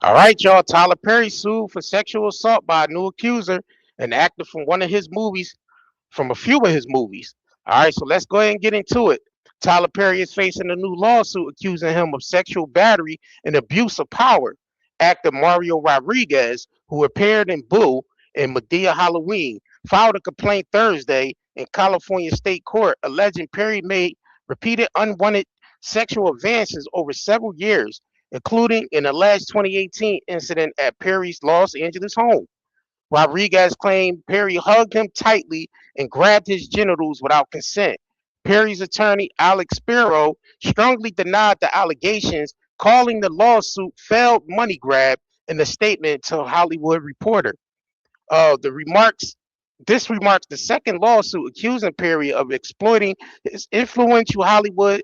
All right, y'all. Tyler Perry sued for sexual assault by a new accuser, an actor from one of his movies, from a few of his movies. All right, so let's go ahead and get into it. Tyler Perry is facing a new lawsuit accusing him of sexual battery and abuse of power. Actor Mario Rodriguez, who appeared in Boo and Madea Halloween, filed a complaint Thursday in California state court alleging Perry made repeated unwanted sexual advances over several years, including an alleged 2018 incident at Perry's Los Angeles home. Rodriguez claimed Perry hugged him tightly and grabbed his genitals without consent. Perry's attorney, Alex Spiro, strongly denied the allegations, calling the lawsuit failed money grab in a statement to Hollywood Reporter. The remarks This remarks the second lawsuit accusing Perry of exploiting his influential Hollywood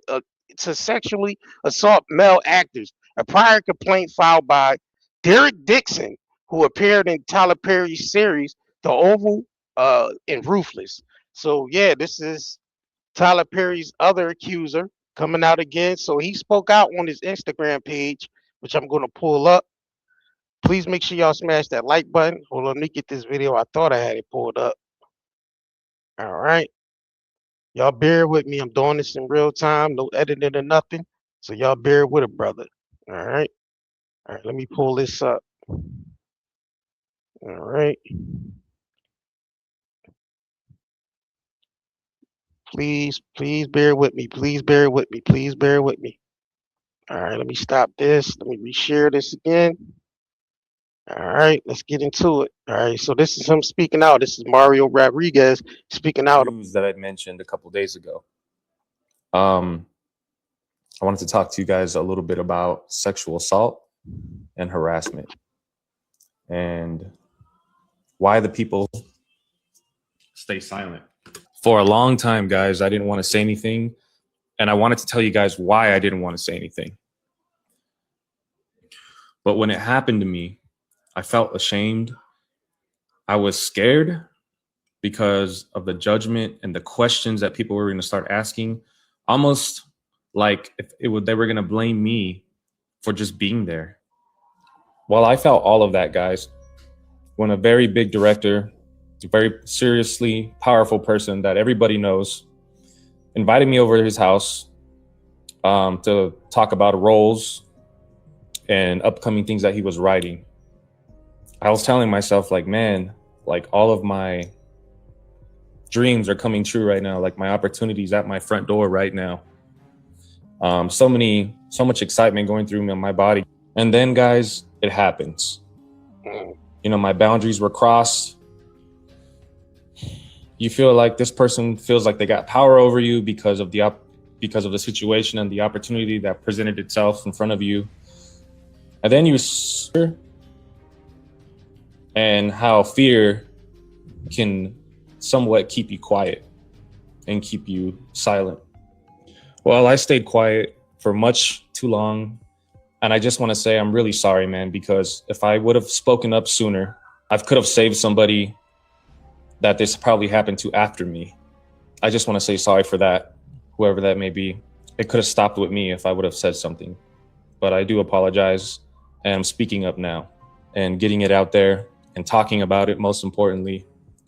to sexually assault male actors. A prior complaint filed by Derek Dixon, who appeared in Tyler Perry's series The Oval and Ruthless. So yeah, this is Tyler Perry's other accuser coming out again. So he spoke out on his Instagram page, which I'm going to pull up. Please make sure y'all smash that like button. Hold on, let me get this video. I thought I had it pulled up. All right. Y'all bear with me. I'm doing this in real time. No editing or nothing. So y'all bear with it, brother. All right. All right. Let me pull this up. All right. Please bear with me. Please bear with me. Please bear with me. All right. Let me stop this. Let me reshare this again. All right, let's get into it. All right, so this is him speaking out. This is Mario Rodriguez speaking out. News that I mentioned a couple days ago. I wanted to talk to you guys a little bit about sexual assault and harassment and why the people stay silent. For a long time, guys, I didn't want to say anything, and I wanted to tell you guys why I didn't want to say anything. But when it happened to me, I felt ashamed. I was scared because of the judgment and the questions that people were going to start asking, almost like if they were going to blame me for just being there. Well, I felt all of that, guys, when a very big director, a very seriously powerful person that everybody knows, invited me over to his house to talk about roles and upcoming things that he was writing. I was telling myself, like, man, like all of my dreams are coming true right now. Like my opportunities at my front door right now. So much excitement going through my body. And then, guys, it happens. You know, my boundaries were crossed. You feel like this person feels like they got power over you because of the situation and the opportunity that presented itself in front of you. And then you and how fear can somewhat keep you quiet and keep you silent. Well, I stayed quiet for much too long. And I just want to say I'm really sorry, man, because if I would have spoken up sooner, I could have saved somebody that this probably happened to after me. I just want to say sorry for that, whoever that may be. It could have stopped with me if I would have said something. But I do apologize, and I'm speaking up now and getting it out there and talking about it, most importantly,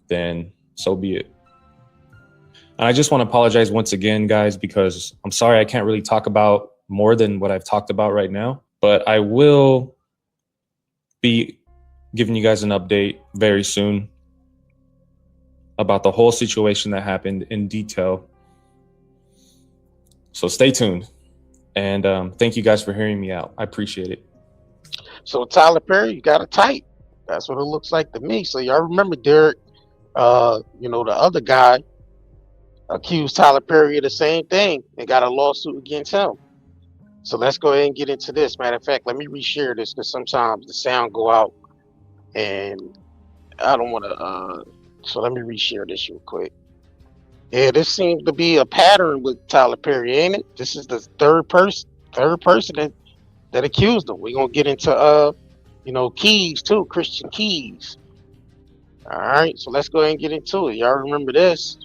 then so be it. And I just want to apologize once again, guys, because I'm sorry I can't really talk about more than what I've talked about right now, but I will be giving you guys an update very soon about the whole situation that happened in detail. So stay tuned. And thank you guys for hearing me out. I appreciate it. So Tyler Perry, you got it tight. That's what it looks like to me. So y'all remember Derek, the other guy accused Tyler Perry of the same thing and got a lawsuit against him. So let's go ahead and get into this. Matter of fact, let me reshare this because sometimes the sound go out and I don't want to. So let me reshare this real quick. Yeah, this seems to be a pattern with Tyler Perry, ain't it? This is the third person that accused him. We're gonna get into Keys too, Christian Keys. All right, so let's go ahead and get into it. Y'all remember this?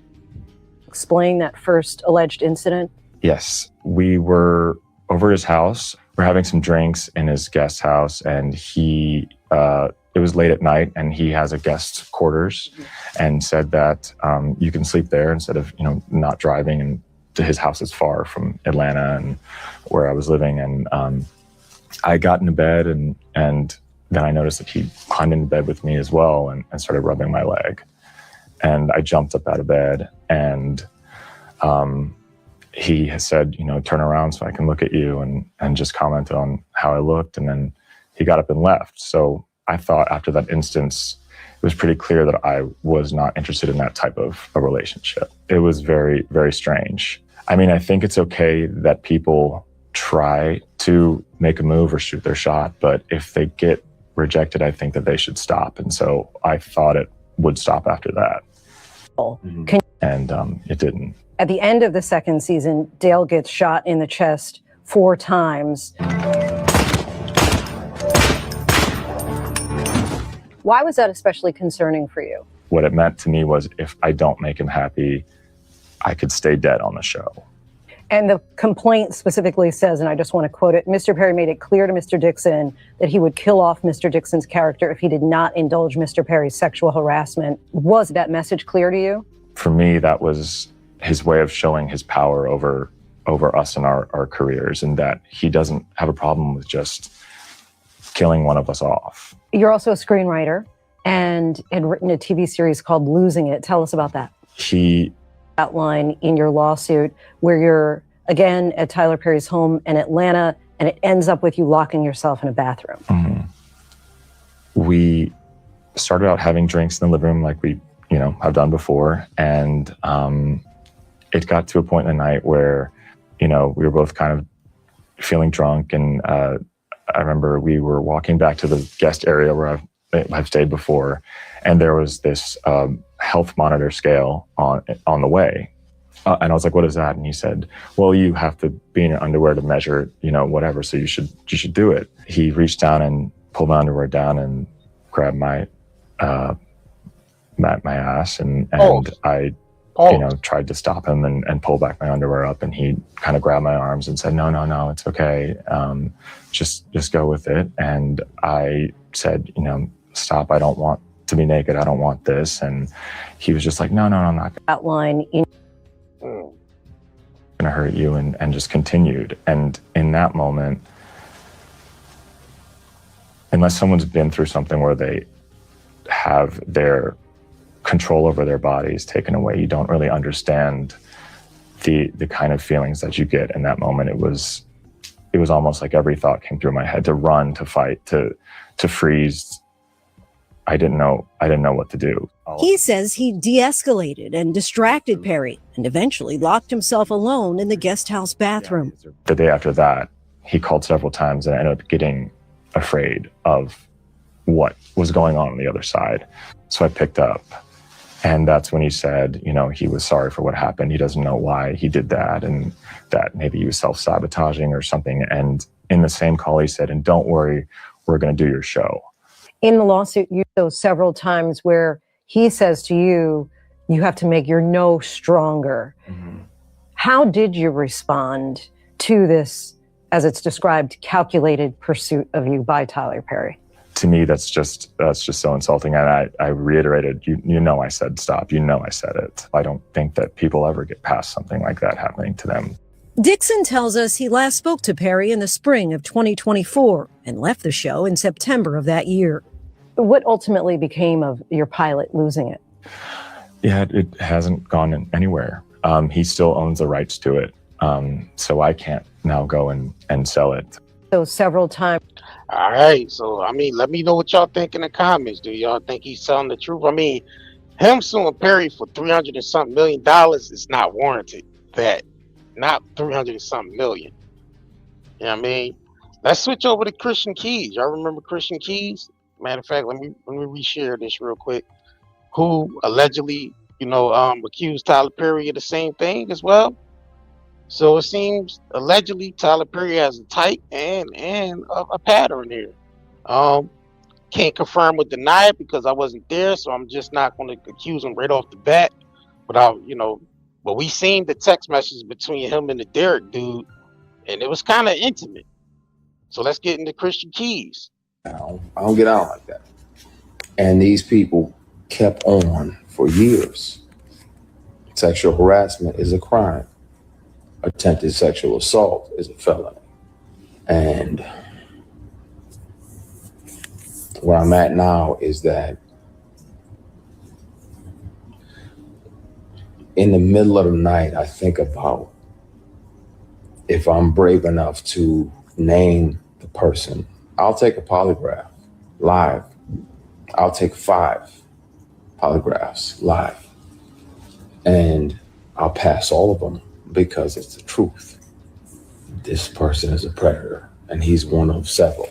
Explain that first alleged incident. Yes, we were over his house we're having some drinks in his guest house, and it was late at night, and he has a guest quarters, and said that you can sleep there instead of not driving. And his house is far from Atlanta and where I was living. And I got into bed, and then I noticed that he climbed into bed with me as well, and started rubbing my leg. And I jumped up out of bed, and he has said, turn around so I can look at you, and just commented on how I looked. And then he got up and left. So I thought after that instance, it was pretty clear that I was not interested in that type of a relationship. It was very, very strange. I mean, I think it's okay that people try to make a move or shoot their shot, but if they get rejected, I think that they should stop. And so I thought it would stop after that. And it didn't. At the end of the second season, Dale gets shot in the chest 4 times. Why was that especially concerning for you? What it meant to me was if I don't make him happy, I could stay dead on the show. And the complaint specifically says, and I just want to quote it, Mr. Perry made it clear to Mr. Dixon that he would kill off Mr. Dixon's character if he did not indulge Mr. Perry's sexual harassment. Was that message clear to you? For me, that was his way of showing his power over us and our careers, and that he doesn't have a problem with just killing one of us off. You're also a screenwriter and had written a TV series called Losing It. Tell us about that. He outline in your lawsuit where you're again at Tyler Perry's home in Atlanta, and it ends up with you locking yourself in a bathroom. Mm-hmm. We started out having drinks in the living room like we have done before, and it got to a point in the night where we were both kind of feeling drunk, and I remember we were walking back to the guest area where I've stayed before, and there was this health monitor scale on the way. And I was like, what is that? And he said, well, you have to be in your underwear to measure, whatever. So you should do it. He reached down and pulled my underwear down and grabbed my ass. And I, tried to stop him and pull back my underwear up. And he kind of grabbed my arms and said, no, it's okay. Just go with it. And I said, stop. I don't want to be naked. I don't want this. And he was just like, no, I'm not outline in gonna hurt you, and just continued. And in that moment, unless someone's been through something where they have their control over their bodies taken away, you don't really understand the kind of feelings that you get in that moment. It was almost like every thought came through my head: to run, to fight, to freeze. I didn't know what to do. He says he de-escalated and distracted Perry and eventually locked himself alone in the guest house bathroom. The day after that, he called several times, and I ended up getting afraid of what was going on the other side. So I picked up, and that's when he said, he was sorry for what happened. He doesn't know why he did that, and that maybe he was self-sabotaging or something. And in the same call, he said, and don't worry, we're going to do your show. In the lawsuit, you show several times where he says to you, you have to make your no stronger. Mm-hmm. How did you respond to this, as it's described, calculated pursuit of you by Tyler Perry? To me, that's just so insulting. And I reiterated, I said stop. I said it. I don't think that people ever get past something like that happening to them. Dixon tells us he last spoke to Perry in the spring of 2024 and left the show in September of that year. What ultimately became of your pilot, Losing It? Yeah, it hasn't gone anywhere. He still owns the rights to it. So I can't now go and sell it. So several times. All right. So, let me know what y'all think in the comments. Do y'all think he's telling the truth? Him suing Perry for $300 and something million is not warranted. That, not 300 and something million. You know what I mean? Let's switch over to Christian Keys. Y'all remember Christian Keys? Matter of fact, let me reshare this real quick. Who allegedly, accused Tyler Perry of the same thing as well. So it seems allegedly Tyler Perry has a type and a pattern here. Can't confirm or deny it because I wasn't there, so I'm just not going to accuse him right off the bat. But but we seen the text messages between him and the Derek dude, and it was kind of intimate. So let's get into Christian Keys. I don't get out like that. And these people kept on for years. Sexual harassment is a crime. Attempted sexual assault is a felony. And where I'm at now is that in the middle of the night, I think about if I'm brave enough to name the person. I'll take a polygraph live. I'll take 5 polygraphs live. And I'll pass all of them because it's the truth. This person is a predator and he's one of several.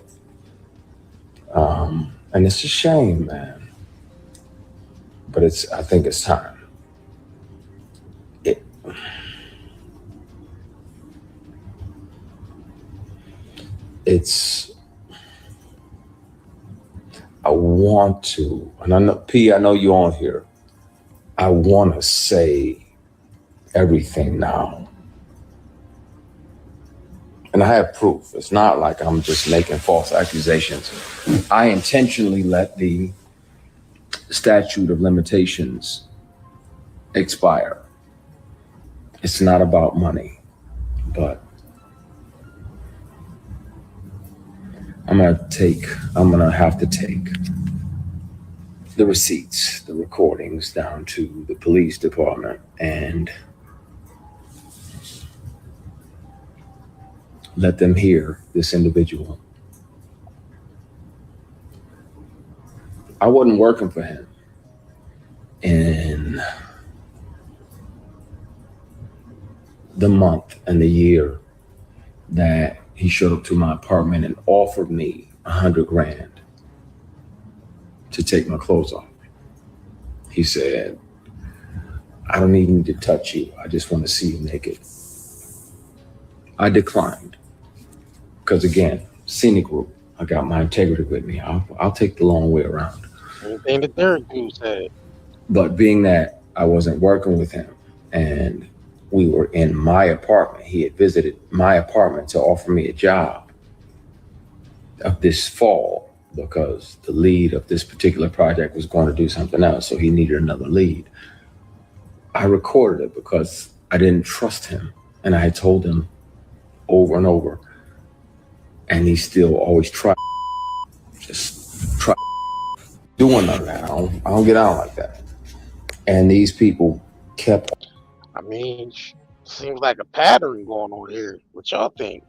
And it's a shame, man. But I think it's time. I want to, and I know, P, I know you're on here. I want to say everything now. And I have proof. It's not like I'm just making false accusations. I intentionally let the statute of limitations expire. It's not about money, but I'm gonna have to take the receipts, the recordings down to the police department and let them hear this individual. I wasn't working for him in the month and the year that he showed up to my apartment and offered me $100,000 to take my clothes off. He said, I don't even need to touch you. I just want to see you naked. I declined because, again, scenic route. I got my integrity with me. I'll take the long way around. Anything that Derek said. But being that I wasn't working with him and we were in my apartment, he had visited my apartment to offer me a job of this fall because the lead of this particular project was going to do something else. So he needed another lead. I recorded it because I didn't trust him. And I had told him over and over. And he still always tried. Just try doing none of that. I don't get out like that. And these people kept. I mean, seems like a pattern going on here. What y'all think?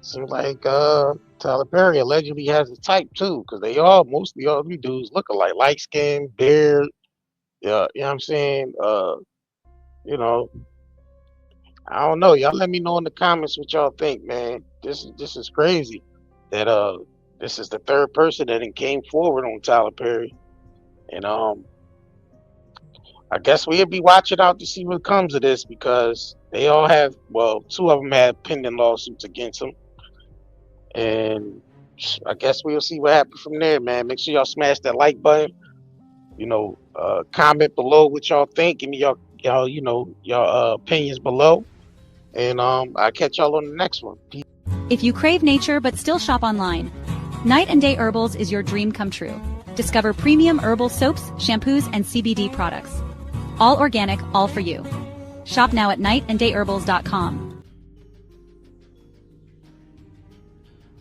Seems like Tyler Perry allegedly has a type too, because mostly all these dudes look alike, light skin, beard. Yeah, you know what I'm saying? You know, I don't know. Y'all let me know in the comments what y'all think, man. This is crazy. That this is the third person that came forward on Tyler Perry, and I guess we'll be watching out to see what comes of this because they all have, well, 2 of them have pending lawsuits against them. And I guess we'll see what happens from there, man. Make sure y'all smash that like button. You know, comment below what y'all think. Give me y'all opinions below. And I'll catch y'all on the next one. Peace. If you crave nature but still shop online, Night and Day Herbals is your dream come true. Discover premium herbal soaps, shampoos, and CBD products. All organic, all for you. Shop now at nightandayherbals.com.